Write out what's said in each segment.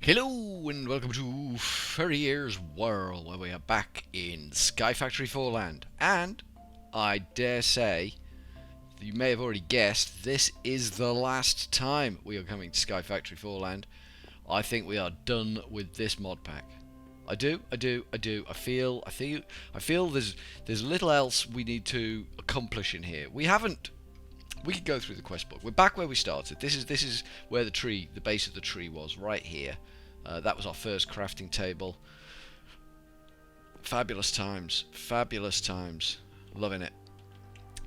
Hello and welcome to Furryearsworld, where we are back in Sky Factory 4 land. And I dare say, you may have already guessed, this is the last time we are coming to Sky Factory 4 land. I think we are done with this mod pack. I do. I feel there's little else we need to accomplish in here. We could go through the quest book. We're back where we started. This is where the base of the tree was, right here. That was our first crafting table. Fabulous times. Loving it.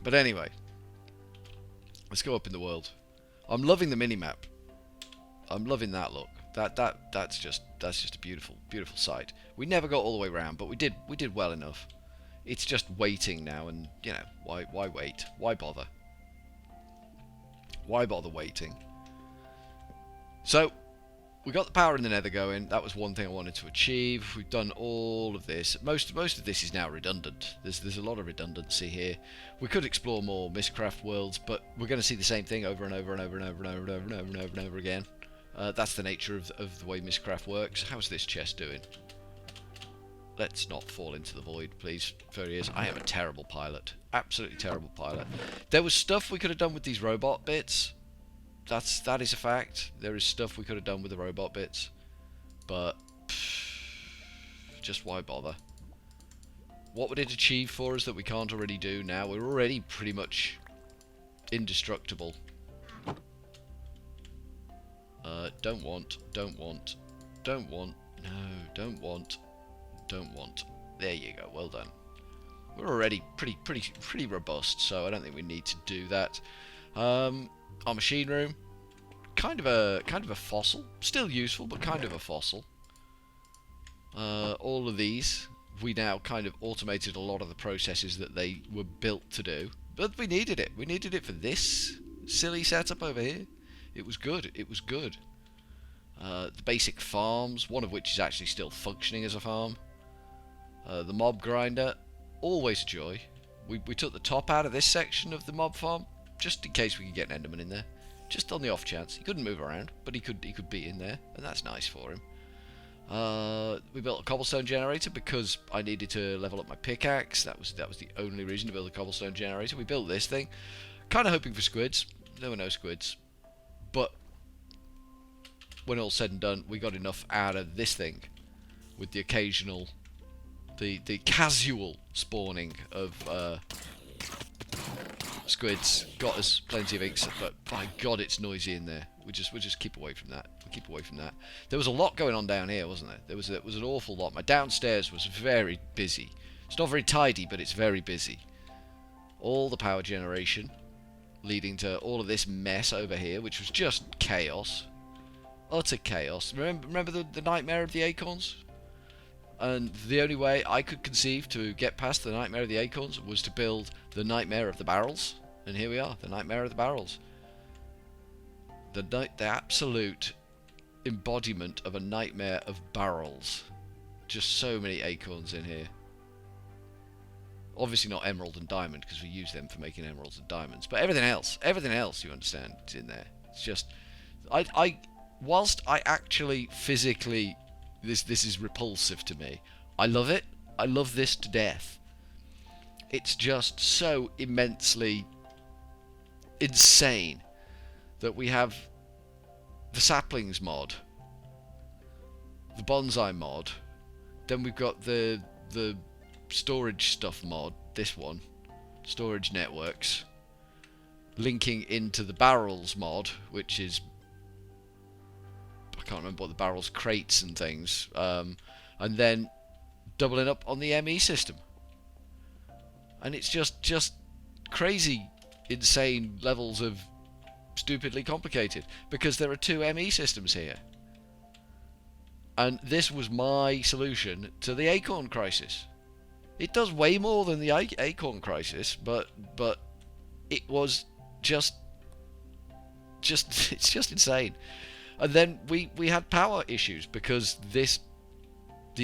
But anyway, let's go up in the world. I'm loving the minimap. I'm loving that look. That's just a beautiful sight. We never got all the way around, but we did well enough. It's just waiting now, and you know, why wait? Why bother? Why bother waiting? So we got the power in the nether going. That was one thing I wanted to achieve. We've done all of this. Most of this is now redundant. There's a lot of redundancy here. We could explore more Mistcraft worlds, but we're going to see the same thing over and over and over and over and over and over and over and over and over again. That's the nature of the way Mistcraft works. How's this chest doing? Let's not fall into the void, please. Furriers. I am a terrible pilot. Absolutely terrible pilot. There was stuff we could have done with these robot bits. That is a fact. There is stuff we could have done with the robot bits, but just why bother? What would it achieve for us that we can't already do now? We're already pretty much indestructible. Don't want. No, don't want. There you go. Well done. We're already pretty robust, so I don't think we need to do that. Our machine room, kind of a fossil, still useful, but kind of a fossil. All of these, we now kind of automated a lot of the processes that they were built to do, but we needed it. We needed it for this silly setup over here. It was good. The basic farms, one of which is actually still functioning as a farm. The mob grinder, always a joy. We took the top out of this section of the mob farm, just in case we could get an Enderman in there. Just on the off chance. He couldn't move around, but he could be in there, and that's nice for him. We built a cobblestone generator because I needed to level up my pickaxe. That was the only reason to build a cobblestone generator. We built this thing, kind of hoping for squids. There were no squids. But when all's said and done, we got enough out of this thing, with the occasional, the casual spawning of squids. Got us plenty of inks, but by God, it's noisy in there. We just keep away from that. We keep away from that. There was a lot going on down here, wasn't there? There was an awful lot. My downstairs was very busy. It's not very tidy, but it's very busy. All the power generation, leading to all of this mess over here, which was just chaos, utter chaos. Remember the nightmare of the acorns? And the only way I could conceive to get past the nightmare of the acorns was to build the nightmare of the barrels. And here we are, the nightmare of the barrels. The absolute embodiment of a nightmare of barrels. Just so many acorns in here. Obviously not emerald and diamond, because we use them for making emeralds and diamonds. But everything else, you understand, is in there. It's just, whilst I actually physically, this is repulsive to me. I love it. I love this to death. It's just so immensely insane that we have the saplings mod, the bonsai mod, then we've got the storage stuff mod, this one, storage networks, linking into the barrels mod, which is, I can't remember what the barrels, crates and things, and then doubling up on the ME system. And it's just crazy, insane levels of stupidly complicated, because there are two ME systems here. And this was my solution to the acorn crisis. It does way more than the acorn crisis, but it was just it's just insane. And then we had power issues because the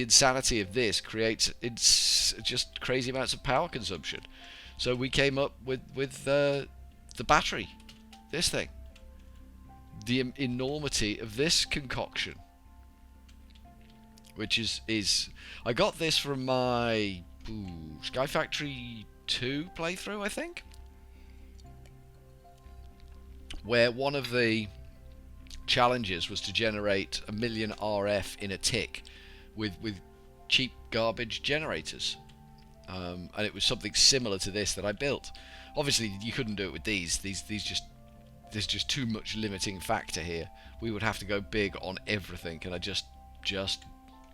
insanity of this creates just crazy amounts of power consumption. So we came up with the battery, this thing. The enormity of this concoction which is I got this from my Sky Factory 2 playthrough, I think, where one of the challenges was to generate 1,000,000 RF in a tick with cheap garbage generators, and it was something similar to this that I built. Obviously, you couldn't do it with these. There's just too much limiting factor here. We would have to go big on everything, and I just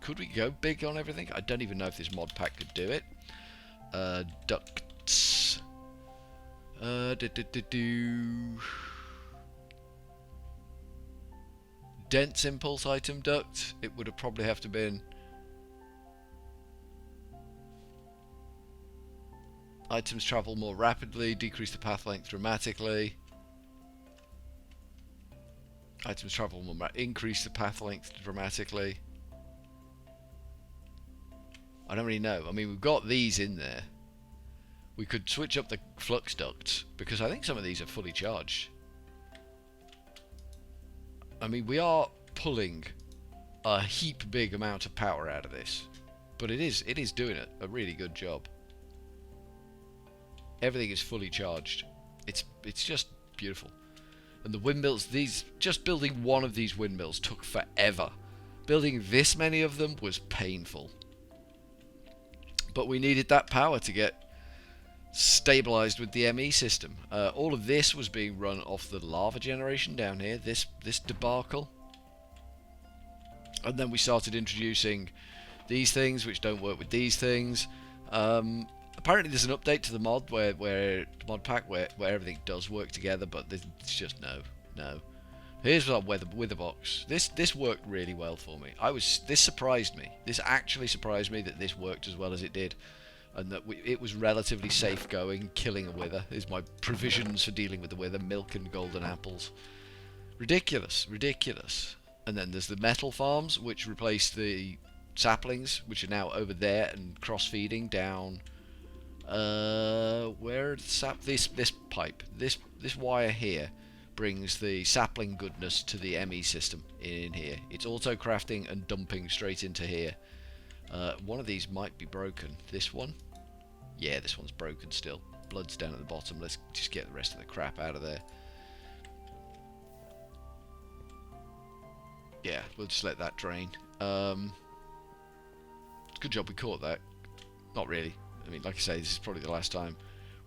could we go big on everything? I don't even know if this mod pack could do it. Ducts. Dense impulse item duct. It would have probably have to been. Items travel more rapidly, decrease the path length dramatically. Items travel more, increase the path length dramatically. I don't really know. I mean, we've got these in there. We could switch up the flux ducts, because I think some of these are fully charged. I mean, we are pulling a heap big amount of power out of this, but it is doing a really good job. Everything is fully charged. It's just beautiful. And the windmills, just building one of these windmills took forever. Building this many of them was painful. But we needed that power to get stabilized with the ME system. All of this was being run off the lava generation down here, this debacle. And then we started introducing these things which don't work with these things. Apparently there's an update to the mod where mod pack where everything does work together, but it's just no. Here's our wither box. This worked really well for me. This surprised me. This actually surprised me that this worked as well as it did, and that it was relatively safe going. Killing a wither is my provisions for dealing with the wither: milk and golden apples. Ridiculous. And then there's the metal farms, which replace the saplings, which are now over there and cross-feeding down. Where this pipe, this wire here brings the sapling goodness to the ME system in here. It's auto crafting and dumping straight into here. One of these might be broken. This one? Yeah, this one's broken still. Blood's down at the bottom. Let's just get the rest of the crap out of there. Yeah, we'll just let that drain. Good job we caught that. Not really. I mean, like I say, this is probably the last time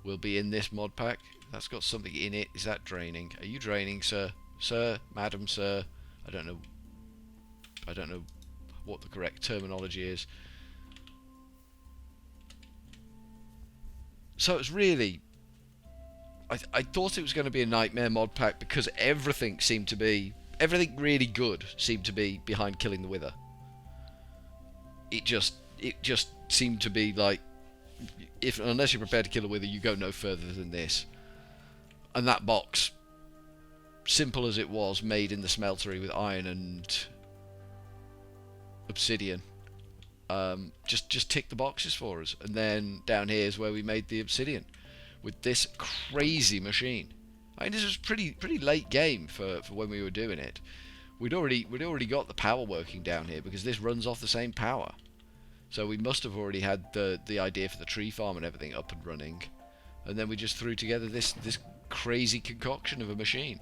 we'll be in this mod pack. That's got something in it. Is that draining? Are you draining, sir? Sir? Madam, sir? I don't know what the correct terminology is. So it's really... I thought it was going to be a nightmare mod pack because everything really good seemed to be behind killing the wither. It just seemed to be like, unless you're prepared to kill a wither, you go no further than this. And that box, simple as it was, made in the smeltery with iron and obsidian, just ticked the boxes for us. And then down here is where we made the obsidian with this crazy machine. I mean, this was pretty late game for when we were doing it. We'd already got the power working down here because this runs off the same power. So we must have already had the idea for the tree farm and everything up and running, and then we just threw together this crazy concoction of a machine.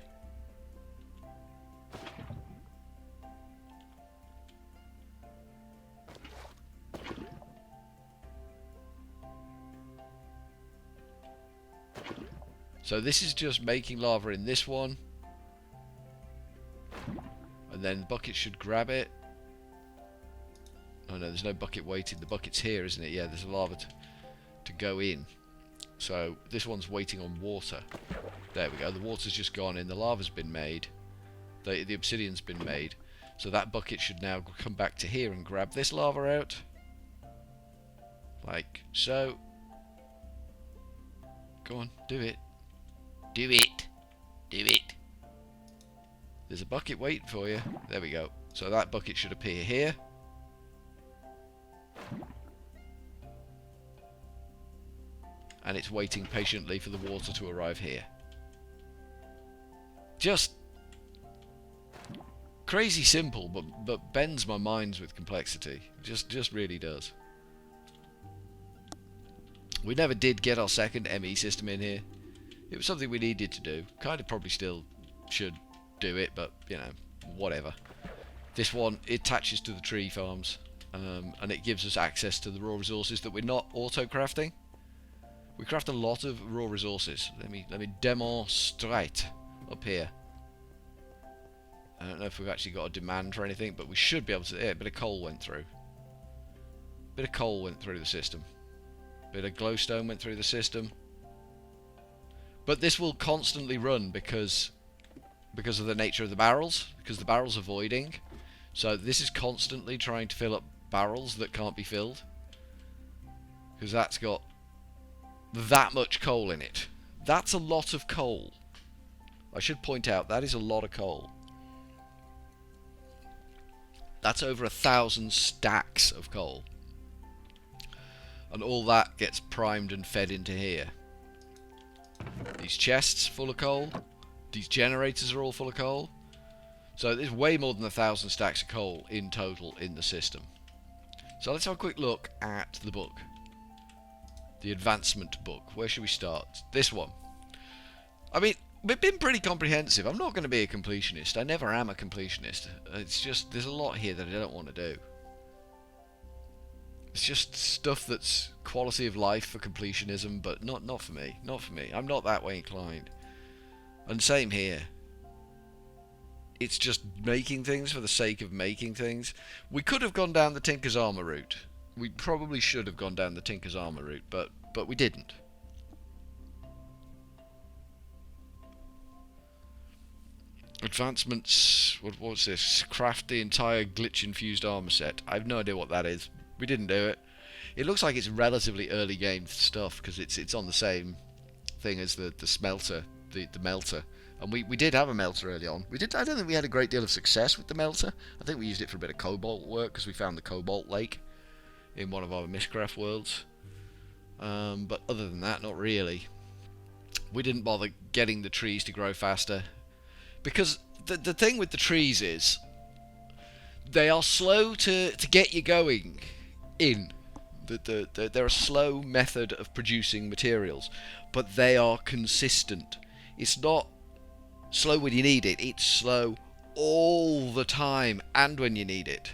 So this is just making lava in this one, and then the bucket should grab it. Oh no, there's no bucket waiting. The bucket's here, isn't it? Yeah, there's a lava to go in. So this one's waiting on water. There we go. The water's just gone in. The lava's been made. The obsidian's been made. So that bucket should now come back to here and grab this lava out. Like so. Go on, do it. Do it. Do it. There's a bucket waiting for you. There we go. So that bucket should appear here. And it's waiting patiently for the water to arrive here. Just Crazy simple, but bends my minds with complexity. Just really does. We never did get our second ME system in here. It was something we needed to do. Kind of probably still should do it, but, you know, whatever. This one, it attaches to the tree farms, and it gives us access to the raw resources that we're not auto-crafting. We craft a lot of raw resources. Let me demonstrate up here. I don't know if we've actually got a demand for anything, but we should be able to. Yeah, a bit of coal went through. Bit of coal went through the system. Bit of glowstone went through the system. But this will constantly run because of the nature of the barrels, because the barrels are voiding. So this is constantly trying to fill up barrels that can't be filled, because that's got that much coal in it. That's a lot of coal. I should point out that is a lot of coal. That's over 1,000 stacks of coal. And all that gets primed and fed into here. These chests full of coal. These generators are all full of coal. So there's way more than 1,000 stacks of coal in total in the system. So let's have a quick look at the book. The advancement book. Where should we start? This one. I mean, we've been pretty comprehensive. I'm not going to be a completionist. I never am a completionist. It's just, there's a lot here that I don't want to do. It's just stuff that's quality of life for completionism, but not for me. Not for me. I'm not that way inclined. And same here. It's just making things for the sake of making things. We could have gone down the Tinker's Armour route. We probably should have gone down the Tinker's Armour route, but we didn't. Advancements. What's this? Craft the entire glitch-infused armour set. I have no idea what that is. We didn't do it. It looks like it's relatively early game stuff because it's on the same thing as the smelter, the melter. And we did have a melter early on. I don't think we had a great deal of success with the melter. I think we used it for a bit of cobalt work because we found the cobalt lake in one of our Mishcraft worlds. But other than that, not really. We didn't bother getting the trees to grow faster. Because the thing with the trees is they are slow to get you going in. They're a slow method of producing materials. But they are consistent. It's not slow when you need it. It's slow all the time and when you need it.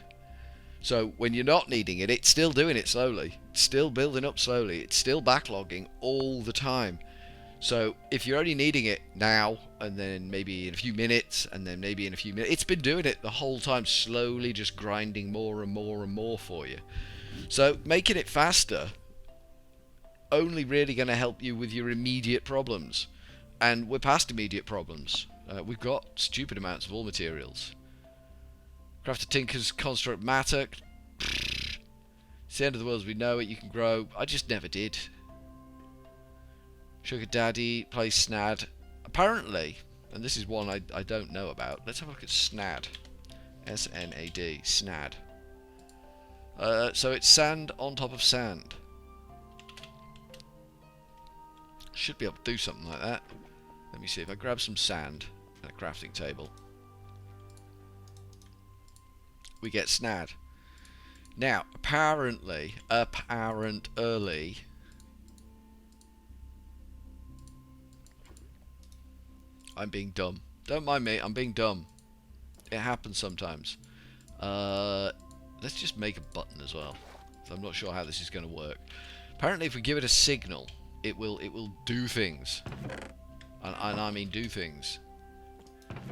So when you're not needing it, it's still doing it slowly. It's still building up slowly. It's still backlogging all the time. So if you're only needing it now, and then maybe in a few minutes, and then maybe in a few minutes, it's been doing it the whole time, slowly just grinding more and more and more for you. So making it faster only really going to help you with your immediate problems. And we're past immediate problems. We've got stupid amounts of all materials. Craft a Tinker's Construct Matter. It's the end of the world as we know it. You can grow. I just never did. Sugar Daddy plays Snad. Apparently, and this is one I don't know about. Let's have a look at Snad. S-N-A-D. Snad. So it's sand on top of sand. Should be able to do something like that. Let me see if I grab some sand and a crafting table. We get Snad. Now, apparently, I'm being dumb. Don't mind me, I'm being dumb. It happens sometimes. Let's just make a button as well. I'm not sure how this is going to work. Apparently, if we give it a signal, it will do things. And I mean do things.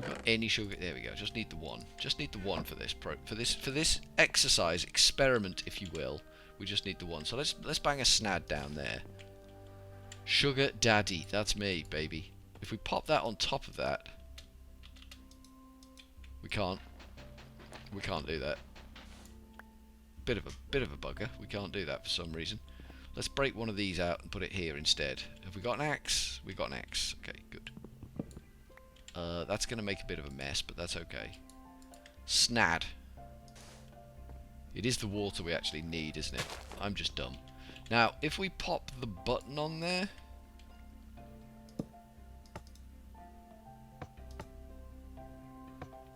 Got any sugar? There we go. Just need the one. Just need the one for this for this exercise experiment, if you will. We just need the one. So let's bang a Snad down there. Sugar Daddy. That's me, baby. If we pop that on top of that, we can't do that. Bit of a bugger. We can't do that for some reason. Let's break one of these out and put it here instead. Have we got an axe? We got an axe. Okay, good. That's going to make a bit of a mess, but that's okay. Snad. It is the water we actually need, isn't it? I'm just dumb. Now, if we pop the button on there...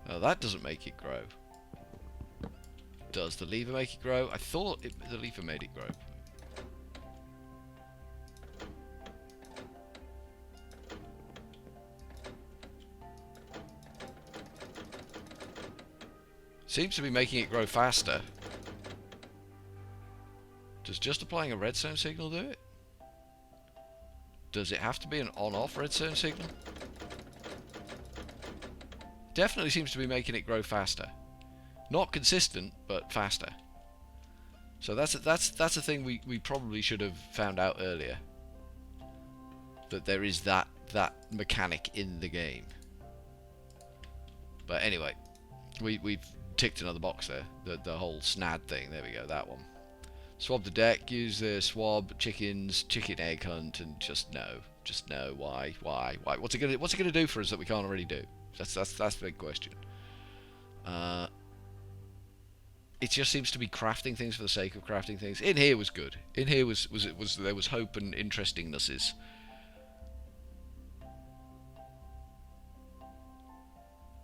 Oh, that doesn't make it grow. Does the lever make it grow? I thought the lever made it grow. Seems to be making it grow faster. Does just applying a redstone signal do it? Does it have to be an on-off redstone signal? Definitely seems to be making it grow faster. Not consistent, but faster. So that's a thing we probably should have found out earlier. That there is that mechanic in the game. But anyway, we've ticked another box there. The whole SNAD thing. There we go. That one. Swab the deck. Use the swab chickens, chicken egg hunt, and just no. Why? What's it gonna do for us that we can't already do? That's the big question. It just seems to be crafting things for the sake of crafting things. In here was good. In here there was hope and interestingnesses.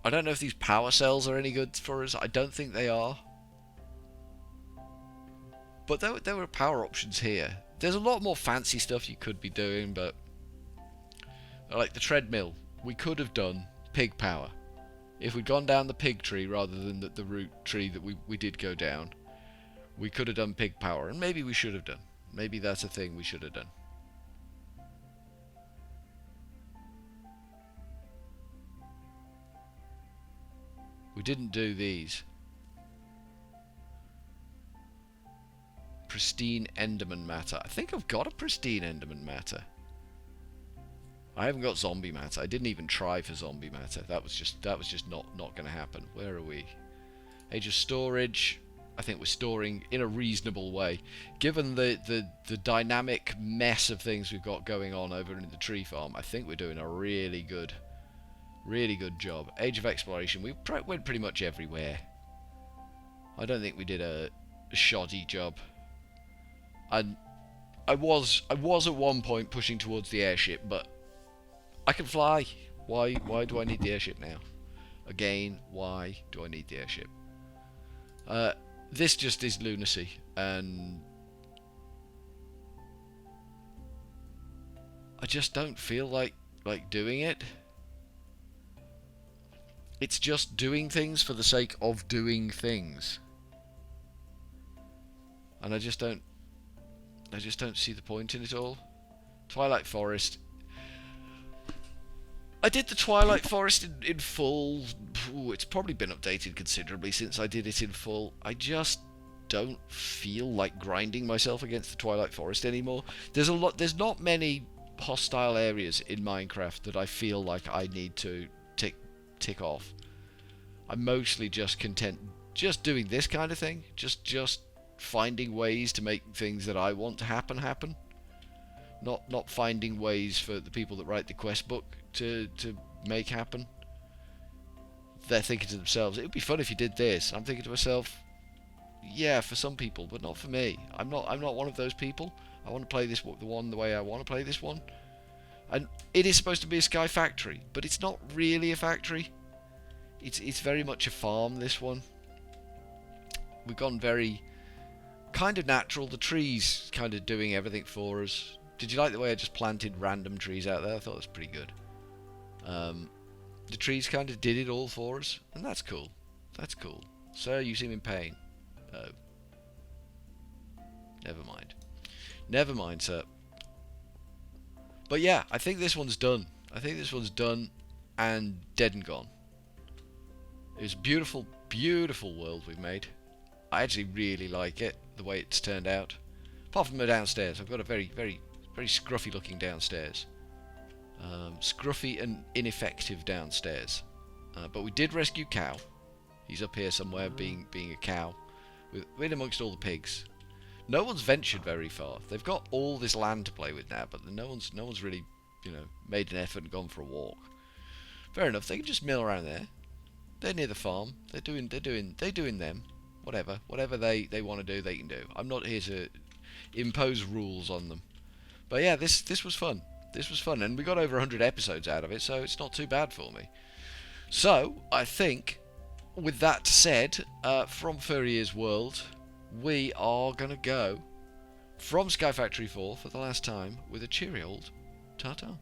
I don't know if these power cells are any good for us. I don't think they are. But there were power options here. There's a lot more fancy stuff you could be doing, but like the treadmill, we could have done pig power. If we'd gone down the pig tree rather than the root tree that we did go down, we could have done pig power, and maybe we should have done. Maybe that's a thing we should have done. We didn't do these. Pristine Enderman matter. I think I've got a pristine Enderman matter. I haven't got zombie matter. I didn't even try for zombie matter. That was just not going to happen. Where are we? Age of storage. I think we're storing in a reasonable way, given the dynamic mess of things we've got going on over in the tree farm. I think we're doing a really good job. Age of exploration. We went pretty much everywhere. I don't think we did a shoddy job. I was at one point pushing towards the airship, but I can fly. Why do I need the airship now? Again, why do I need the airship? This just is lunacy, and I just don't feel like doing it. It's just doing things for the sake of doing things, and I just don't see the point in it all. Twilight Forest. I did the Twilight Forest in full. Ooh, it's probably been updated considerably since I did it in full. I just don't feel like grinding myself against the Twilight Forest anymore. There's not many hostile areas in Minecraft that I feel like I need to tick off. I'm mostly just content just doing this kind of thing. Just finding ways to make things that I want to happen. Not finding ways for the people that write the quest book to make happen. They're thinking to themselves, it would be fun if you did this. I'm thinking to myself, yeah, for some people, but not for me. I'm not one of those people. I want to play this the way I want to play this one. And it is supposed to be a sky factory, but it's not really a factory. It's very much a farm, this one. We've gone very kind of natural. The trees kind of doing everything for us. Did you like the way I just planted random trees out there? I thought it was pretty good. The trees kind of did it all for us, and that's cool. That's cool. Sir, you seem in pain. Oh. Never mind. Never mind, sir. But yeah, I think this one's done. I think this one's done and dead and gone. It was a beautiful, beautiful world we've made. I actually really like it, the way it's turned out. Apart from the downstairs. I've got a very, very, very scruffy looking downstairs. Scruffy and ineffective downstairs. But we did rescue Cow. He's up here somewhere being a cow. We're in amongst all the pigs. No one's ventured very far. They've got all this land to play with now, but no one's really, made an effort and gone for a walk. Fair enough, they can just mill around there. They're near the farm. They're doing them. Whatever they want to do, they can do. I'm not here to impose rules on them. But yeah, this was fun. This was fun, and we got over 100 episodes out of it, so it's not too bad for me. So, I think with that said, from Furryearsworld, we are going to go from Sky Factory 4 for the last time with a cheery old ta-ta.